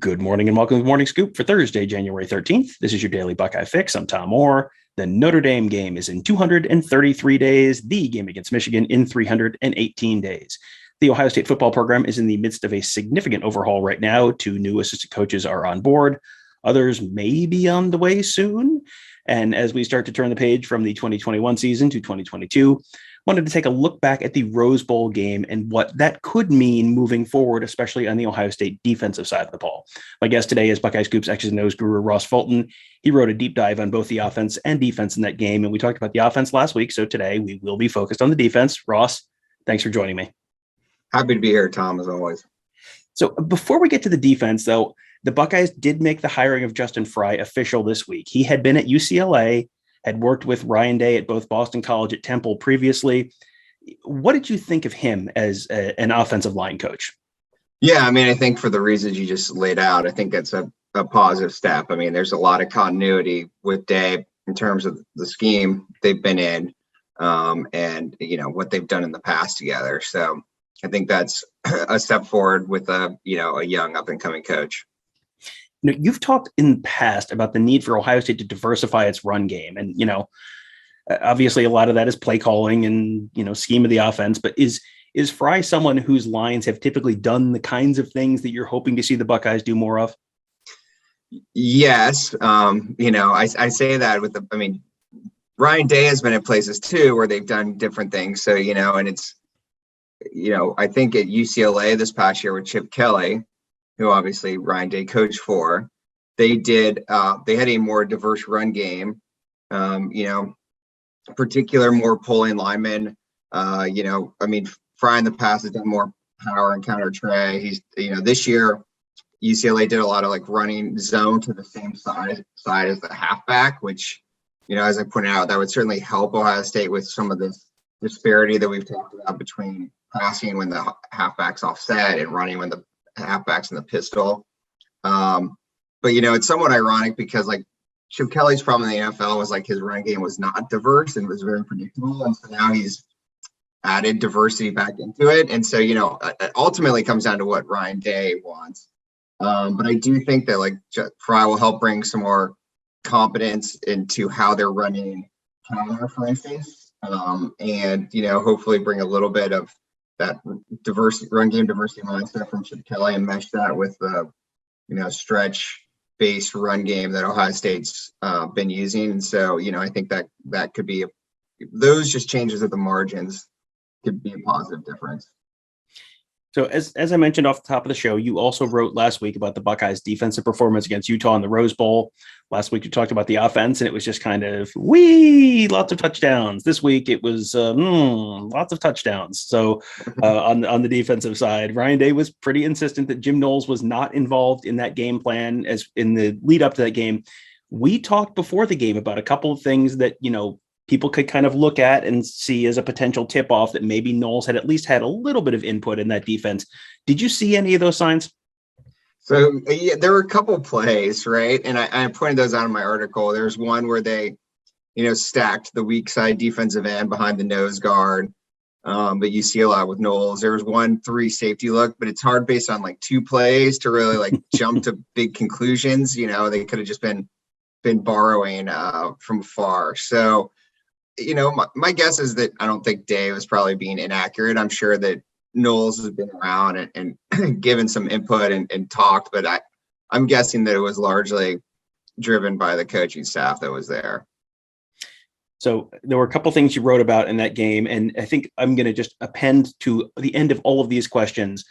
Good morning and welcome to the Morning Scoop for Thursday, January 13th. This is your daily Buckeye fix. I'm Tom Orr. The Notre Dame game is in 233 days, the game against Michigan in 318 days. The Ohio State football program is in the midst of a significant overhaul right now. 2 new assistant coaches are on board. Others may be on the way soon. And as we start to turn the page from the 2021 season to 2022, wanted to take a look back at the Rose Bowl game and what that could mean moving forward, especially on the Ohio State defensive side of the ball. My guest today is Buckeye Scoop's X's and O's guru, Ross Fulton. He wrote a deep dive on both the offense and defense in that game, and we talked about the offense last week, so today we will be focused on the defense. Ross, thanks for joining me. Happy to be here, Tom, as always. So before we get to the defense, though, the Buckeyes did make the hiring of Justin Frye official this week. He had been at UCLA, had worked with Ryan Day at both Boston College at Temple previously. What did you think of him as an offensive line coach? Yeah, I mean, I think for the reasons you just laid out, I think that's a positive step. I mean, there's a lot of continuity with Day in terms of the scheme they've been in and, you know, what they've done in the past together. So I think that's a step forward with a young up and coming coach. You know, you've talked in the past about the need for Ohio State to diversify its run game. And, you know, obviously a lot of that is play calling and, you know, scheme of the offense. But is Frye someone whose lines have typically done the kinds of things that you're hoping to see the Buckeyes do more of? Yes. I say that Ryan Day has been in places too where they've done different things. So, you know, and it's, you know, I think at UCLA this past year with Chip Kelly, who obviously Ryan Day coached for, they had a more diverse run game, particular more pulling linemen. Frye in the past has done more power and counter tray. He's, this year UCLA did a lot of like running zone to the same side as the halfback, which, as I pointed out, that would certainly help Ohio State with some of this disparity that we've talked about between passing when the halfback's offset and running when the halfbacks in the pistol. But it's somewhat ironic because like Chip Kelly's problem in the NFL was like his run game was not diverse and was very predictable. And so now he's added diversity back into it. And so, it ultimately comes down to what Ryan Day wants. But I do think that like Frye will help bring some more competence into how they're running counter, for instance. And hopefully bring a little bit of that run game diversity mindset from Chip Kelly and mesh that with the, stretch-based run game that Ohio State's been using. And so, I think that could be those just changes at the margins could be a positive difference. So as I mentioned off the top of the show, you also wrote last week about the Buckeyes' defensive performance against Utah in the Rose Bowl. Last week you talked about the offense, and it was just kind of lots of touchdowns. This week it was lots of touchdowns. So on the defensive side, Ryan Day was pretty insistent that Jim Knowles was not involved in that game plan as in the lead up to that game. We talked before the game about a couple of things that, people could kind of look at and see as a potential tip-off that maybe Knowles had at least had a little bit of input in that defense. Did you see any of those signs? So yeah, there were a couple plays, right? And I pointed those out in my article. There's one where they, stacked the weak side defensive end behind the nose guard. But you see a lot with Knowles. There was 1-3 safety look, but it's hard based on like 2 plays to really like jump to big conclusions. They could have just been borrowing from far. So, my guess is that I don't think Day was probably being inaccurate. I'm sure that Knowles has been around and given some input and talked, but I'm guessing that it was largely driven by the coaching staff that was there. So there were a couple things you wrote about in that game, and I think I'm going to just append to the end of all of these questions,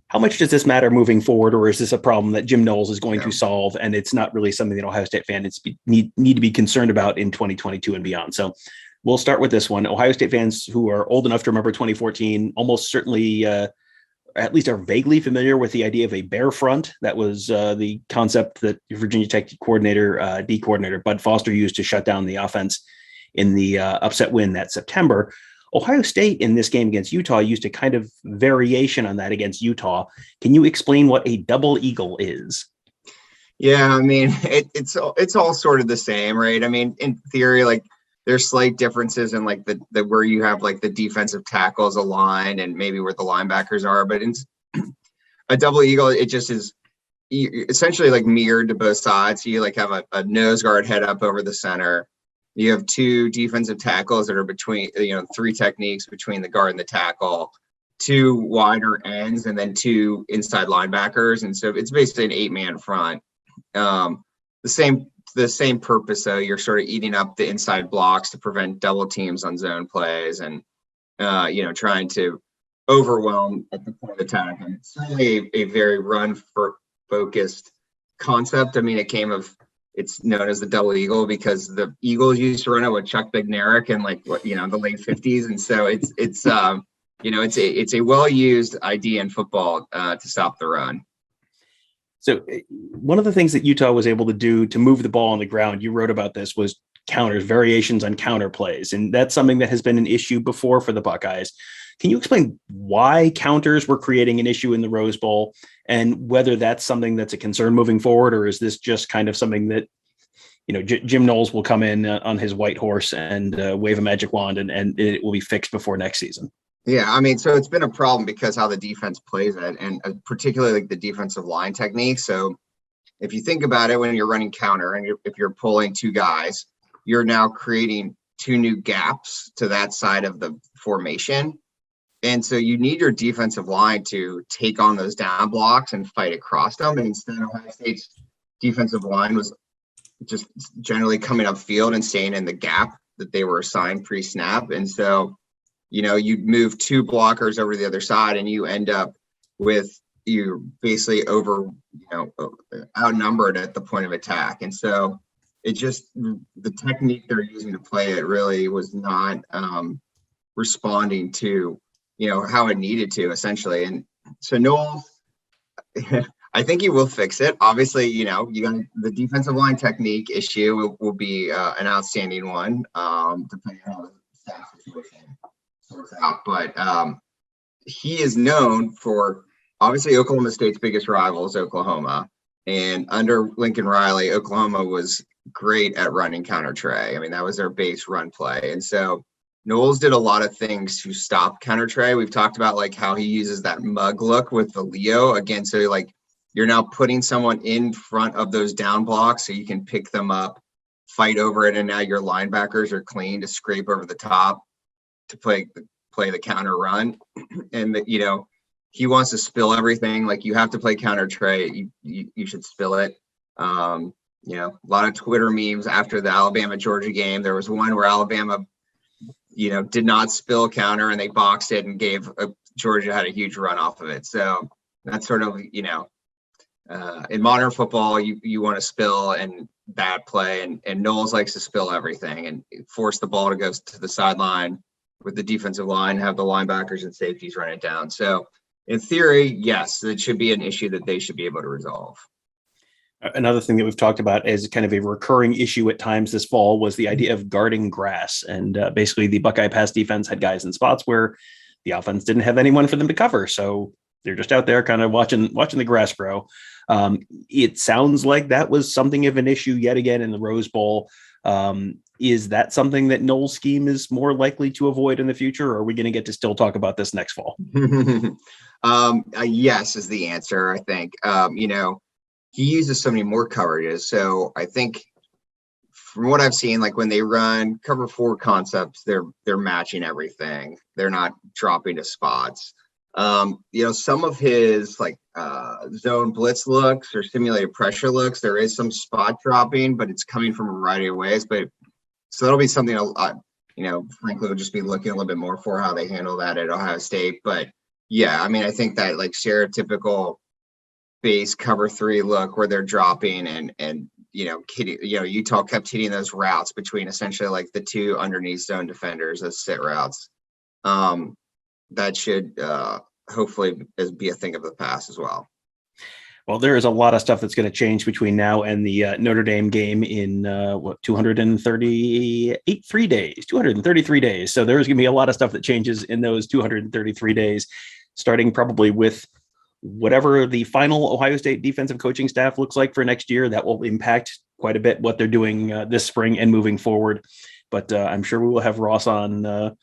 how much does this matter moving forward, or is this a problem that Jim Knowles is going to solve, and it's not really something that Ohio State fans need to be concerned about in 2022 and beyond? So we'll start with this one. Ohio State fans who are old enough to remember 2014 almost certainly at least are vaguely familiar with the idea of a bear front. That was the concept that Virginia Tech D coordinator Bud Foster used to shut down the offense in the upset win that September. Ohio State in this game against Utah used a kind of variation on that against Utah. Can you explain what a double eagle is? Yeah, I mean, it's all sort of the same, right? I mean, in theory, like there's slight differences in like the where you have like the defensive tackles aligned and maybe where the linebackers are, but in a double eagle, it just is essentially like mirrored to both sides. So you like have a nose guard head up over the center. You have two defensive tackles that are between, three techniques between the guard and the tackle, two wider ends, and then two inside linebackers. And so it's basically an 8-man front. The same purpose, though. You're sort of eating up the inside blocks to prevent double teams on zone plays, and trying to overwhelm at the point of attack. And it's certainly a very run-focused concept. I mean, it's known as the double eagle because the Eagles used to run it with Chuck Bednarik in the late 50s, and so it's a well-used idea in football to stop the run. So one of the things that Utah was able to do to move the ball on the ground, you wrote about this, was counters, variations on counter plays. And that's something that has been an issue before for the Buckeyes. Can you explain why counters were creating an issue in the Rose Bowl, and whether that's something that's a concern moving forward, or is this just kind of something that, Jim Knowles will come in on his white horse and wave a magic wand and it will be fixed before next season? Yeah, I mean, so it's been a problem because how the defense plays it, and particularly like the defensive line technique. So if you think about it, when you're running counter and if you're pulling two guys, you're now creating two new gaps to that side of the formation. And so you need your defensive line to take on those down blocks and fight across them. And instead, Ohio State's defensive line was just generally coming upfield and staying in the gap that they were assigned pre-snap. And so you move two blockers over to the other side, and you end up with you basically outnumbered at the point of attack. And so the technique they're using to play it really was not responding to, how it needed to, essentially. And so Knowles, I think he will fix it. Obviously, you got the defensive line technique issue will be an outstanding one, depending on the staff situation sorts out. But he is known for, obviously, Oklahoma State's biggest rival is Oklahoma, and under Lincoln Riley, Oklahoma was great at running counter Trey. I mean, that was their base run play. And so Knowles did a lot of things to stop counter Trey. We've talked about like how he uses that mug look with the Leo again. So like you're now putting someone in front of those down blocks so you can pick them up, fight over it, and now your linebackers are clean to scrape over the top to play the counter run. And he wants to spill everything. Like, you have to play counter Trey. You should spill it. A lot of Twitter memes after the Alabama-Georgia game. There was one where Alabama, did not spill counter, and they boxed it and gave Georgia had a huge run off of it. So that's sort of, in modern football, you want to spill and bad play, and Knowles likes to spill everything and force the ball to go to the sideline with the defensive line, have the linebackers and safeties run it down. So in theory, yes, it should be an issue that they should be able to resolve. Another thing that we've talked about as kind of a recurring issue at times this fall was the idea of guarding grass. And basically the Buckeye pass defense had guys in spots where the offense didn't have anyone for them to cover. So they're just out there kind of watching the grass grow. It sounds like that was something of an issue yet again in the Rose Bowl. Is that something that Knowles' scheme is more likely to avoid in the future, or are we going to get to still talk about this next fall? Yes is the answer, I think. He uses so many more coverages. So I think from what I've seen, like when they run cover 4 concepts, they're matching everything. They're not dropping to spots. Some of his zone blitz looks or simulated pressure looks, there is some spot dropping, but it's coming from a variety of ways. So that'll be something, frankly, we'll just be looking a little bit more for how they handle that at Ohio State. But yeah, I mean, I think that like stereotypical base cover 3 look where they're dropping and Utah kept hitting those routes between essentially like the two underneath zone defenders as sit routes. That should hopefully be a thing of the past as well. Well, there is a lot of stuff that's going to change between now and the Notre Dame game in 233 days. So there's going to be a lot of stuff that changes in those 233 days, starting probably with whatever the final Ohio State defensive coaching staff looks like for next year. That will impact quite a bit what they're doing this spring and moving forward. But I'm sure we will have Ross on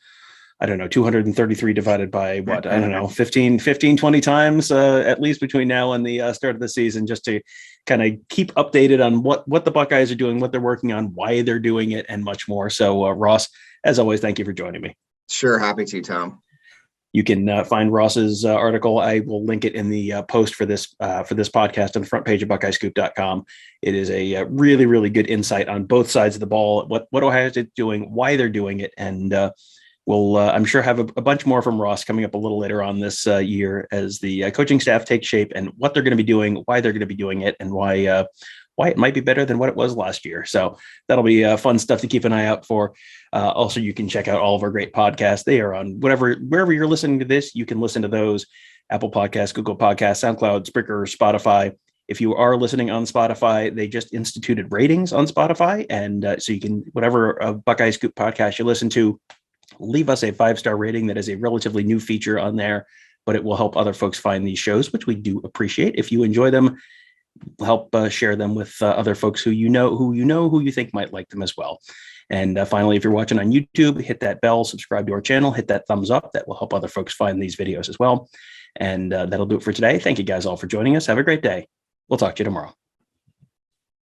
I don't know, 233 divided by what? I don't know, 15, 20 times at least between now and the start of the season, just to kind of keep updated on what the Buckeyes are doing, what they're working on, why they're doing it, and much more. So, Ross, as always, thank you for joining me. Sure. Happy to, Tom. You can find Ross's article. I will link it in the post for this podcast on the front page of BuckeyeScoop.com. It is a really, really good insight on both sides of the ball, what Ohio State's doing, why they're doing it, and we'll, I'm sure, have a bunch more from Ross coming up a little later on this year as the coaching staff takes shape and what they're going to be doing, why they're going to be doing it, and why it might be better than what it was last year. So that'll be fun stuff to keep an eye out for. Also, you can check out all of our great podcasts. They are on wherever you're listening to this, you can listen to those: Apple Podcasts, Google Podcasts, SoundCloud, Spreaker, Spotify. If you are listening on Spotify, they just instituted ratings on Spotify. And so you can, whatever Buckeye Scoop podcast you listen to, leave us a 5-star rating. That is a relatively new feature on there, but it will help other folks find these shows, which we do appreciate. If you enjoy them, help share them with other folks who you think might like them as well. And finally, if you're watching on YouTube, hit that bell, subscribe to our channel, hit that thumbs up. That will help other folks find these videos as well. And that'll do it for today. Thank you guys all for joining us. Have a great day. We'll talk to you tomorrow.